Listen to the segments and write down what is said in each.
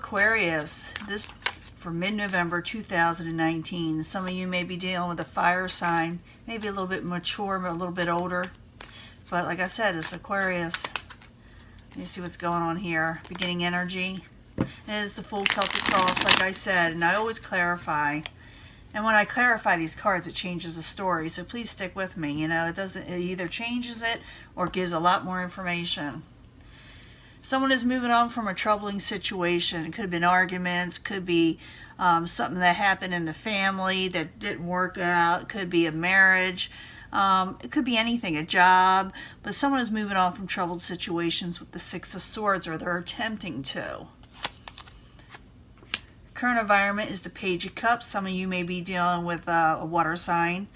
Aquarius, this for mid-November 2019. Some of you may be dealing with a fire sign, maybe a little bit mature, but a little bit older. But like I said, it's Aquarius. Let me see what's going on here. Beginning energy. It is the full Celtic cross, like I said, and I always clarify. And when I clarify these cards, it changes the story. So please stick with me. You know, it either changes it or gives a lot more information. Someone is moving on from a troubling situation. It could have been arguments, could be something that happened in the family that didn't work out. It could be a marriage. It could be anything, a job. But someone is moving on from troubled situations with the Six of Swords, or they're attempting to. Current environment is the Page of Cups. Some of you may be dealing with a water sign,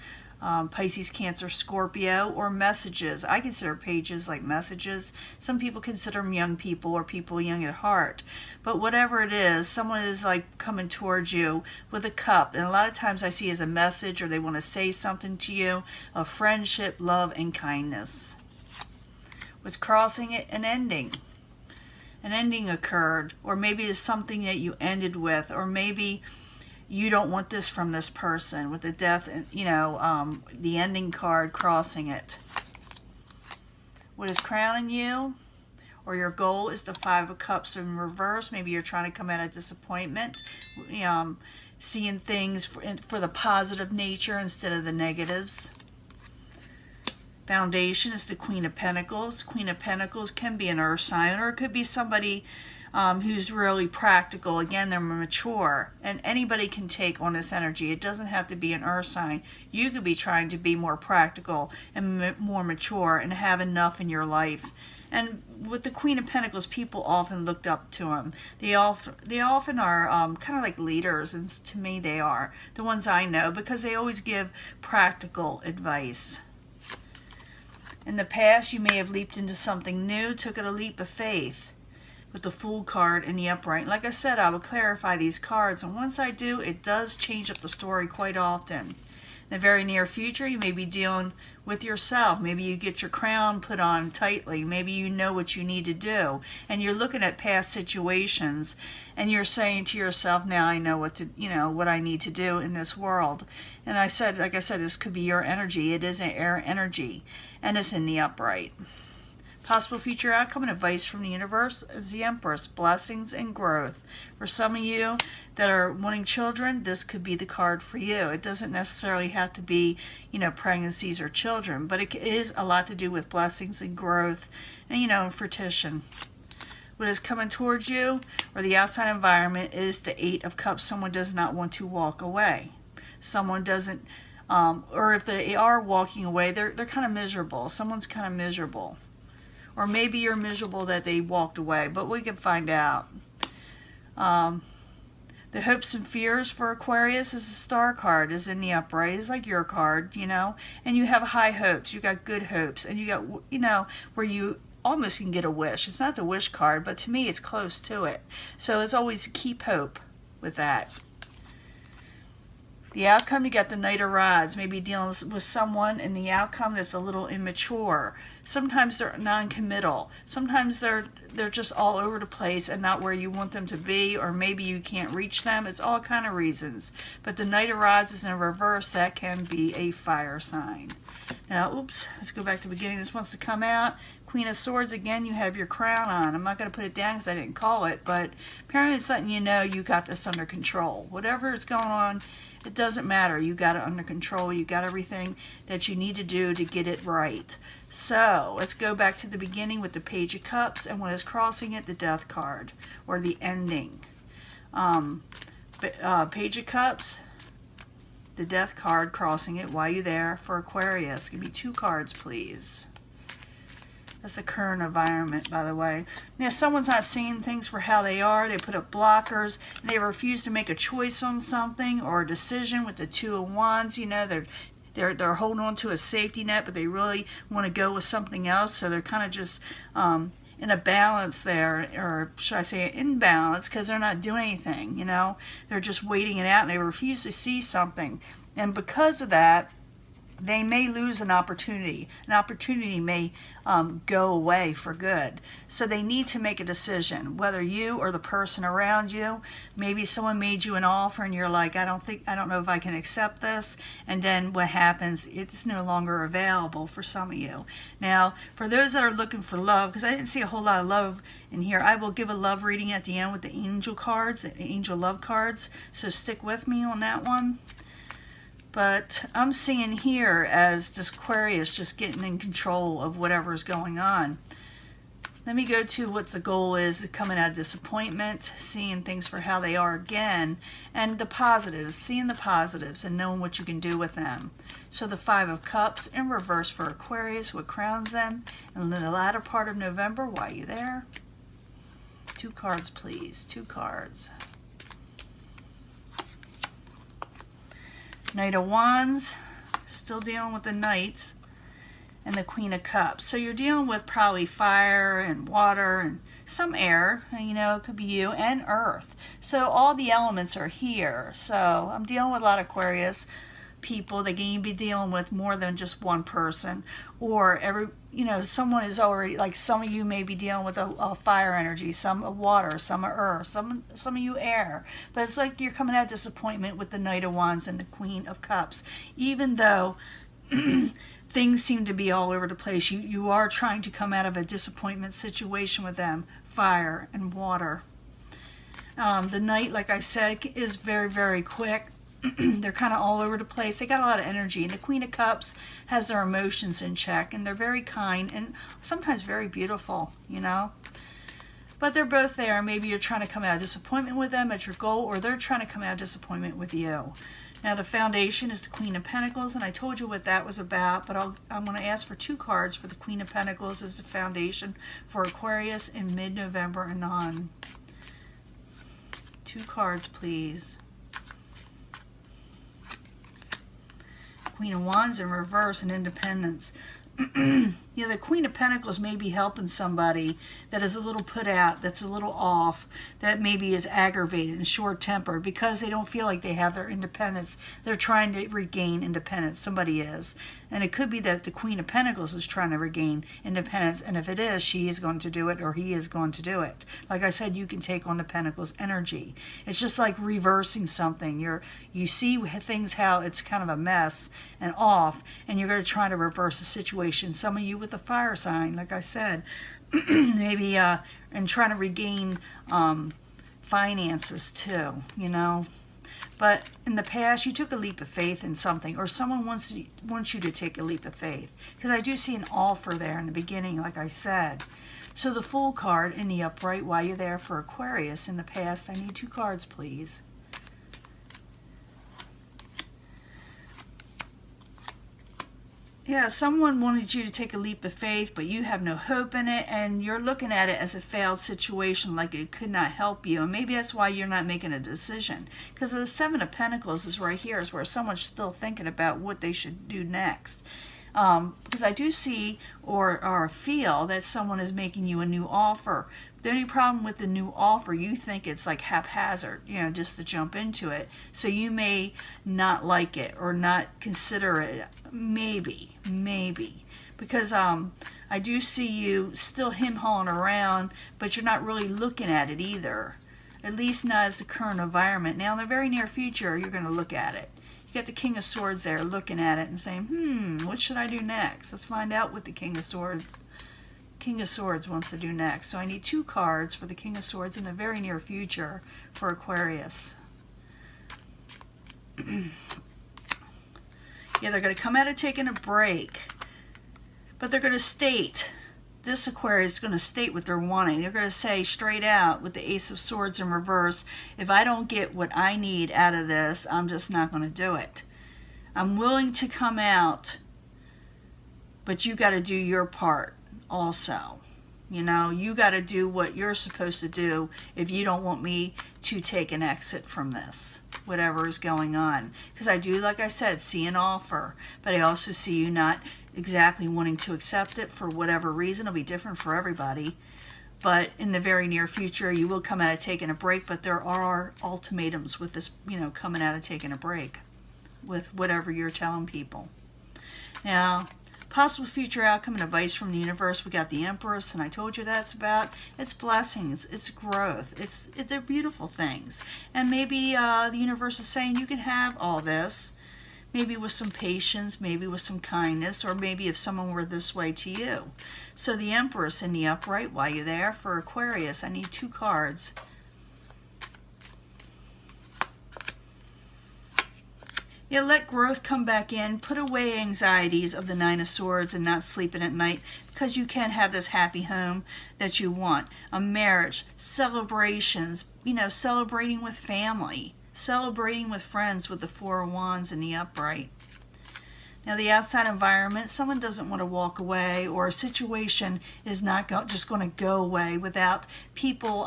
Pisces, Cancer, Scorpio, or messages. I consider pages like messages. Some people consider them young people or people young at heart. But whatever it is, someone is like coming towards you with a cup. And a lot of times I see as a message, or they want to say something to you of friendship, love, and kindness. What's crossing it? An ending. An ending occurred, or maybe it's something that you ended with, or maybe you don't want this from this person with the death, you know, the ending card crossing it. What is crowning you, or your goal, is the Five of Cups in reverse. Maybe you're trying to come out of disappointment, seeing things for the positive nature instead of the negatives. Foundation is the Queen of Pentacles. Queen of Pentacles can be an earth sign, or it could be somebody who's really practical. Again, they're mature, and anybody can take on this energy. It doesn't have to be an earth sign. You could be trying to be more practical and more mature and have enough in your life. And with the Queen of Pentacles, people often looked up to them. They often are kind of like leaders, and to me they are, the ones I know, because they always give practical advice. In the past, you may have leaped into something new, took it a leap of faith with the Fool card in the upright. Like I said, I will clarify these cards, and once I do, it does change up the story quite often. In the very near future, you may be dealing with yourself. Maybe you get your crown put on tightly. Maybe you know what you need to do, and you're looking at past situations, and you're saying to yourself, now I know what I need to do in this world. And like I said, this could be your energy. It is an air energy, and it's in the upright. Possible future outcome and advice from the universe is the Empress, blessings and growth. For some of you that are wanting children, this could be the card for you. It doesn't necessarily have to be, pregnancies or children, but it is a lot to do with blessings and growth and, fruition. What is coming towards you, or the outside environment, is the Eight of Cups. Someone does not want to walk away. Someone doesn't, or if they are walking away, they're kind of miserable. Someone's kind of miserable. Or maybe you're miserable that they walked away, but we can find out. The hopes and fears for Aquarius is the Star card, is in the upright. It's like your card, and you have high hopes. You got good hopes, and you got, where you almost can get a wish. It's not the wish card, but to me it's close to it. So it's always keep hope with that. The outcome, you got the Knight of Rods. Maybe dealing with someone in the outcome that's a little immature. Sometimes they're non-committal. Sometimes they're just all over the place and not where you want them to be, or maybe you can't reach them. It's all kind of reasons. But the Knight of Rods is in reverse. That can be a fire sign. Now, let's go back to the beginning. This wants to come out. Queen of Swords, again, you have your crown on. I'm not going to put it down because I didn't call it, but apparently it's letting you know you got this under control. Whatever is going on, it doesn't matter. You got it under control. You got everything that you need to do to get it right. So let's go back to the beginning with the Page of Cups, and what is crossing it, the Death card, or the ending. Page of Cups, the Death card crossing it. Why are you there for Aquarius? Give me 2 cards, please. That's the current environment, by the way. Now, someone's not seeing things for how they are. They put up blockers. They refuse to make a choice on something or a decision with the Two of Wands. They're holding on to a safety net, but they really want to go with something else. So they're kind of just in a balance there, or should I say an imbalance, because they're not doing anything. They're just waiting it out, and they refuse to see something. And because of that, they may lose an opportunity. An opportunity may go away for good. So they need to make a decision, whether you or the person around you. Maybe someone made you an offer and you're like, I don't know if I can accept this. And then what happens, it's no longer available for some of you. Now, for those that are looking for love, because I didn't see a whole lot of love in here, I will give a love reading at the end with the angel cards, the angel love cards. So stick with me on that one. But I'm seeing here as this Aquarius just getting in control of whatever's going on. Let me go to what the goal is, coming out of disappointment, seeing things for how they are again, and the positives, seeing the positives and knowing what you can do with them. So the Five of Cups in reverse for Aquarius, what crowns them, and in the latter part of November, why are you there? 2 cards, please. 2 cards. Knight of Wands, still dealing with the Knights, and the Queen of Cups. So you're dealing with probably fire and water and some air, you know, it could be you, and earth. So all the elements are here. So I'm dealing with a lot of Aquarius people. They can be dealing with more than just one person, or someone is already, like some of you may be dealing with a fire energy, some of water, some of earth, some of you air. But it's like you're coming out of disappointment with the Knight of Wands and the Queen of Cups. Even though things seem to be all over the place, you are trying to come out of a disappointment situation with them, fire and water. The Knight, like I said, is very, very quick. They're kind of all over the place. They got a lot of energy. And the Queen of Cups has their emotions in check. And they're very kind and sometimes very beautiful, you know. But they're both there. Maybe you're trying to come out of disappointment with them at your goal, or they're trying to come out of disappointment with you. Now the foundation is the Queen of Pentacles, and I told you what that was about, but I'm going to ask for 2 cards for the Queen of Pentacles as the foundation for Aquarius in mid-November and on. 2 cards, please. Queen of Wands in reverse and Independence. Yeah, the Queen of Pentacles may be helping somebody that is a little put out, that's a little off, that maybe is aggravated and short-tempered because they don't feel like they have their independence. They're trying to regain independence. Somebody is. And it could be that the Queen of Pentacles is trying to regain independence, and if it is, she is going to do it, or he is going to do it. Like I said, you can take on the Pentacles energy. It's just like reversing something. You see things how it's kind of a mess and off, and you're going to try to reverse the situation. Some of you with the fire sign, like I said, maybe and trying to regain finances too, you know. But in the past, you took a leap of faith in something, or someone wants you to take a leap of faith. Because I do see an offer there in the beginning, like I said. So the Fool card in the upright, while you're there for Aquarius in the past, I need 2 cards, please. Yeah, someone wanted you to take a leap of faith, but you have no hope in it, and you're looking at it as a failed situation, like it could not help you. And maybe that's why you're not making a decision. Because the 7 of Pentacles is right here, is where someone's still thinking about what they should do next. Because I do see or feel that someone is making you a new offer. The only problem with the new offer, you think it's like haphazard, you know, just to jump into it. So you may not like it or not consider it. Maybe. Because I do see you still him-hawing around, but you're not really looking at it either. At least not as the current environment. Now, in the very near future, you're going to look at it. You got the King of Swords there looking at it and saying, what should I do next? Let's find out what the King of Swords wants to do next. So I need 2 cards for the King of Swords in the very near future for Aquarius. Yeah, they're going to come out of taking a break, but they're going to state, this Aquarius is going to state what they're wanting. They're going to say straight out with the Ace of Swords in reverse, if I don't get what I need out of this, I'm just not going to do it. I'm willing to come out, but you got to do your part also. You know, you got to do what you're supposed to do if you don't want me to take an exit from this, whatever is going on. Because I do, like I said, see an offer, but I also see you not exactly wanting to accept it for whatever reason. It'll be different for everybody. But in the very near future, you will come out of taking a break, but there are ultimatums with this, you know, coming out of taking a break with whatever you're telling people. Now, possible future outcome and advice from the universe. We got the Empress, and I told you that's about it's blessings, it's growth, they're beautiful things. And maybe the universe is saying you can have all this, maybe with some patience, maybe with some kindness, or maybe if someone were this way to you. So the Empress in the upright, while you're there, for Aquarius, I need 2 cards. Yeah, let growth come back in. Put away anxieties of the 9 of Swords and not sleeping at night, because you can have this happy home that you want. A marriage, celebrations, celebrating with family, celebrating with friends with the 4 of Wands in the upright. Now, the outside environment, someone doesn't want to walk away, or a situation is not just going to go away without people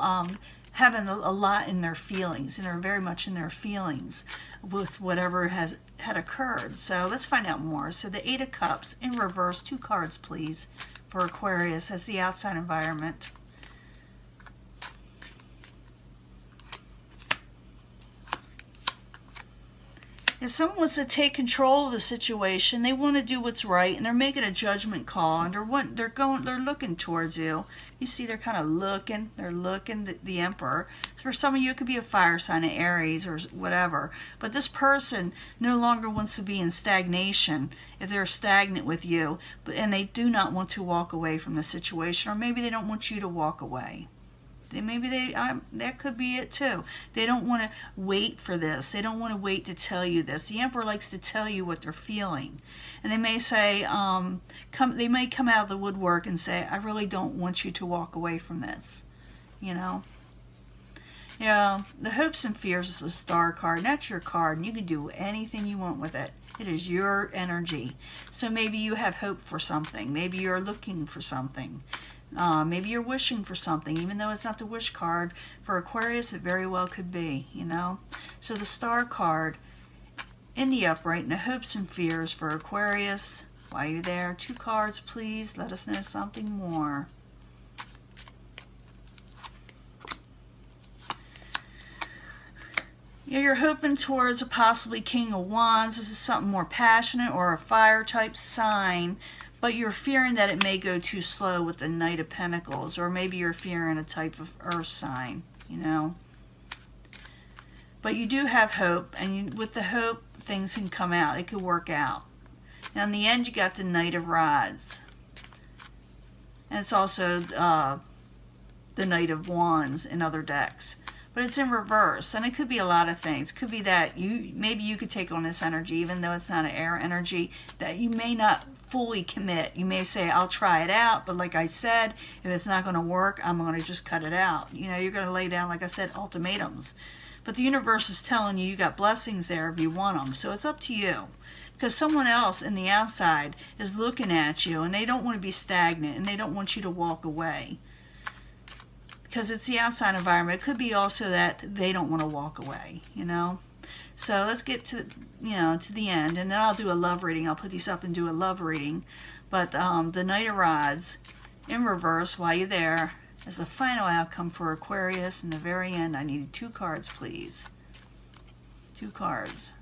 having a lot in their feelings, and are very much in their feelings with whatever had occurred. So let's find out more. So the 8 of Cups in reverse, 2 cards please for Aquarius as the outside environment. If someone wants to take control of a situation, they want to do what's right, and they're making a judgment call, and they're looking towards you. You see, they're kind of looking. They're looking. The Emperor. For some of you, it could be a fire sign, an Aries or whatever. But this person no longer wants to be in stagnation. If they're stagnant with you, and they do not want to walk away from the situation, or maybe they don't want you to walk away. Maybe that could be it too. They don't want to wait for this. They don't want to wait to tell you this. The Emperor likes to tell you what they're feeling, and they may say, they may come out of the woodwork and say, "I really don't want you to walk away from this." The hopes and fears is a Star card, and that's your card, and you can do anything you want with it. It is your energy. So maybe you have hope for something. Maybe you're looking for something. Maybe you're wishing for something, even though it's not the wish card. For Aquarius, it very well could be, So the Star card in the upright, and the hopes and fears for Aquarius. While you're there, 2 cards, please. Let us know something more. You're hoping towards a possibly King of Wands. This is something more passionate or a fire type sign. But you're fearing that it may go too slow with the Knight of Pentacles, or maybe you're fearing a type of earth sign, But you do have hope, and with the hope, things can come out. It could work out. Now, in the end, you got the Knight of Rods. And it's also the Knight of Wands in other decks. But it's in reverse, and it could be a lot of things. It could be that maybe you could take on this energy, even though it's not an air energy, that you may not fully commit. You may say, I'll try it out, but like I said, if it's not going to work, I'm going to just cut it out. You're going to lay down, like I said, ultimatums. But the universe is telling you got blessings there if you want them. So it's up to you. Because someone else in the outside is looking at you, and they don't want to be stagnant, and they don't want you to walk away. Because it's the outside environment. It could be also that they don't want to walk away, So let's get to, to the end, and then I'll do a love reading. I'll put these up and do a love reading. But the Knight of Rods in reverse, while you're there, is the final outcome for Aquarius. In the very end, I need 2 cards, please. 2 cards.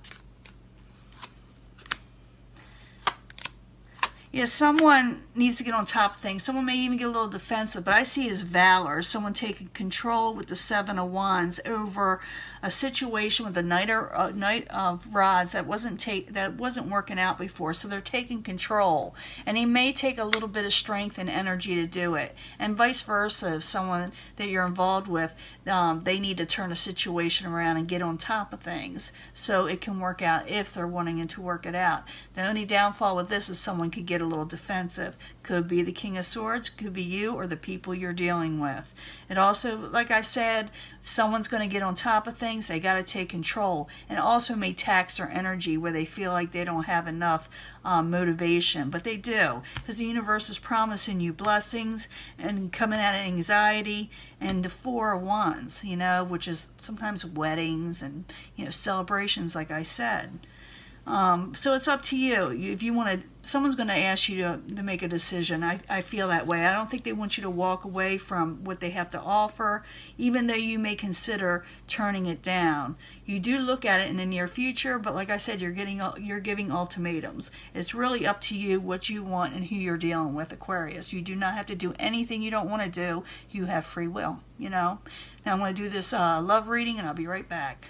Yeah, someone needs to get on top of things. Someone may even get a little defensive, but I see it as valor. Someone taking control with the 7 of Wands over a situation with the Knight of Rods that wasn't working out before. So they're taking control, and they may take a little bit of strength and energy to do it, and vice versa. If someone that you're involved with, they need to turn a situation around and get on top of things so it can work out if they're wanting to work it out. The only downfall with this is someone could get a little defensive. Could be the King of Swords, could be you or the people you're dealing with. It also, like I said, someone's going to get on top of things. They got to take control, and also may tax their energy where they feel like they don't have enough motivation, but they do, because the universe is promising you blessings and coming out of anxiety. And the 4 of Wands, which is sometimes weddings and celebrations, like I said. So it's up to you. If you want to, someone's going to ask you to make a decision. I feel that way. I don't think they want you to walk away from what they have to offer, even though you may consider turning it down. You do look at it in the near future, but like I said, you're giving ultimatums. It's really up to you what you want and who you're dealing with, Aquarius. You do not have to do anything you don't want to do. You have free will, you know. Now I'm going to do this love reading, and I'll be right back.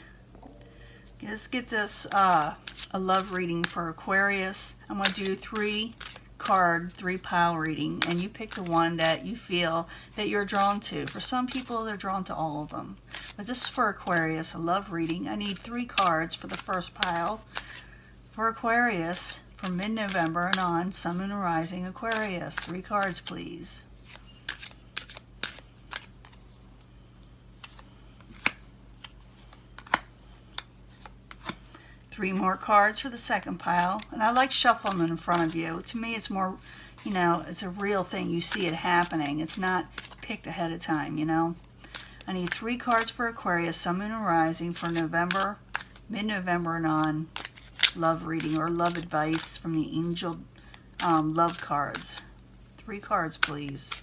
Let's get this a love reading for Aquarius. I'm going to do 3-card, 3-pile reading, and you pick the one that you feel that you're drawn to. For some people, they're drawn to all of them. But this is for Aquarius, a love reading. I need 3 cards for the first pile. For Aquarius, from mid-November and on, Sun, Moon, and Rising, Aquarius. 3 cards, please. 3 more cards for the second pile. And I like shuffling them in front of you. To me, it's more, you know, it's a real thing. You see it happening. It's not picked ahead of time, you know. I need 3 cards for Aquarius, Sun, Moon, and Rising for November, mid-November and on, love reading or love advice from the angel love cards. 3 cards, please.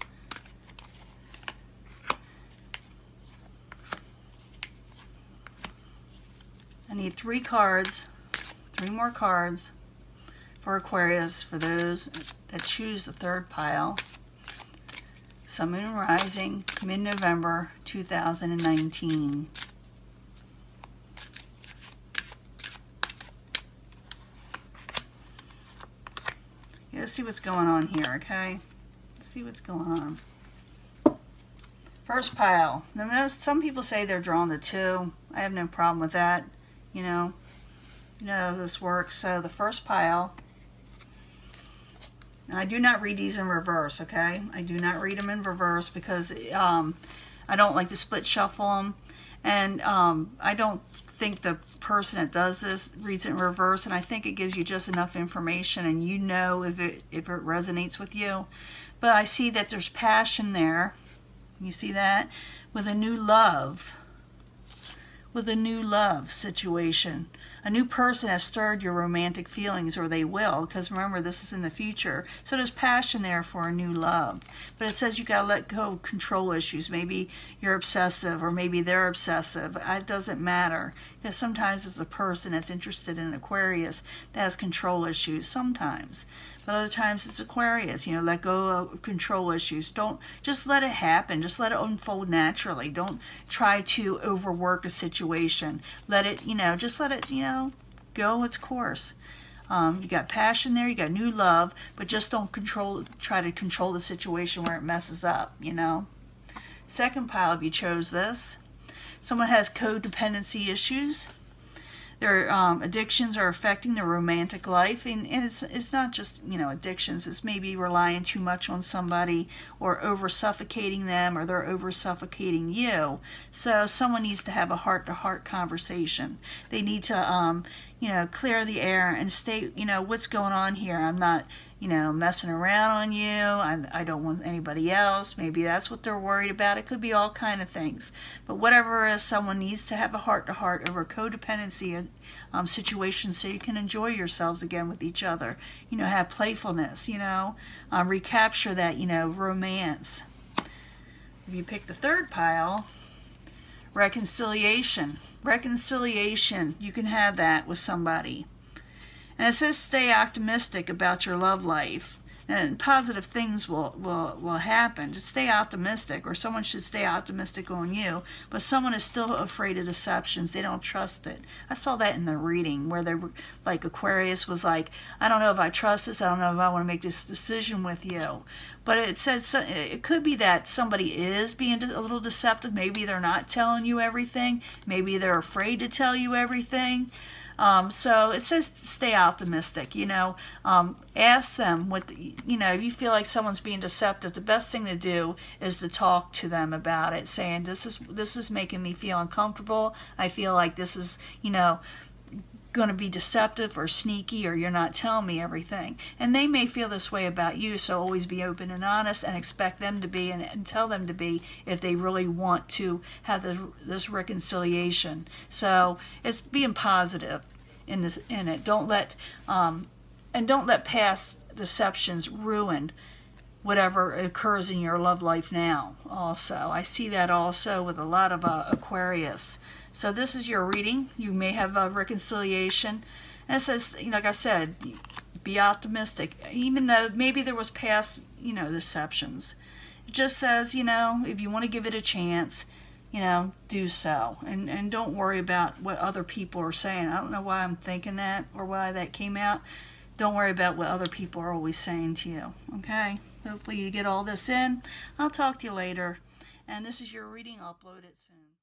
I need 3 cards, 3 more cards for Aquarius for those that choose the third pile. Sun, Moon, and Rising, mid-November 2019. Yeah, let's see what's going on here, okay? Let's see what's going on. First pile. Now, some people say they're drawn to 2. I have no problem with that. You know how this works. So the first pile, and I do not read these in reverse, okay? I do not read them in reverse because I don't like to split shuffle them, and I don't think the person that does this reads it in reverse, and I think it gives you just enough information, and you know if it resonates with you. But I see that there's passion there. You see that? With a new love. With a new love situation. A new person has stirred your romantic feelings, or they will, because remember, this is in the future. So there's passion there for a new love. But it says you got to let go of control issues. Maybe you're obsessive, or maybe they're obsessive. It doesn't matter. Because sometimes it's a person that's interested in Aquarius that has control issues, sometimes. But other times it's Aquarius, you know, let go of control issues. Don't, just let it happen. Just let it unfold naturally. Don't try to overwork a situation. Let it, you know, just let it, you know, go its course. You got passion there, you got new love, but just don't try to control the situation where it messes up, you know. Second pile, if you chose this, someone has codependency issues. Their addictions are affecting their romantic life, and it's not just, you know, addictions. It's maybe relying too much on somebody, or over suffocating them, or they're over suffocating you. So someone needs to have a heart-to-heart conversation. They need to you know, clear the air and state, you know, what's going on here. I'm not, you know, messing around on you. I don't want anybody else. Maybe that's what they're worried about. It could be all kind of things. But whatever it is, someone needs to have a heart-to-heart over codependency situations, so you can enjoy yourselves again with each other. You know, have playfulness, you know, recapture that, you know, romance. If you pick the third pile, reconciliation. Reconciliation, you can have that with somebody. And it says stay optimistic about your love life, and positive things will happen. Just stay optimistic, or someone should stay optimistic on you, but someone is still afraid of deceptions. They don't trust it. I saw that in the reading where they were like, Aquarius was like, I don't know if I trust this. I don't know if I want to make this decision with you. But it says it could be that somebody is being a little deceptive. Maybe they're not telling you everything. Maybe they're afraid to tell you everything. So it says stay optimistic, you know. Ask them what, you know, if you feel like someone's being deceptive, the best thing to do is to talk to them about it, saying this is making me feel uncomfortable. I feel like this is, you know, going to be deceptive or sneaky, or you're not telling me everything. And they may feel this way about you, so always be open and honest, and expect them to be, and tell them to be, if they really want to have this reconciliation. So it's being positive. in it. Don't let past deceptions ruin whatever occurs in your love life now. Also, I see that also with a lot of Aquarius. So this is your reading. You may have a reconciliation. And it says, like I said, be optimistic, even though maybe there was past, deceptions. It just says, if you want to give it a chance, do so. And don't worry about what other people are saying. I don't know why I'm thinking that or why that came out. Don't worry about what other people are always saying to you. Okay? Hopefully you get all this in. I'll talk to you later. And this is your reading. I'll upload it soon.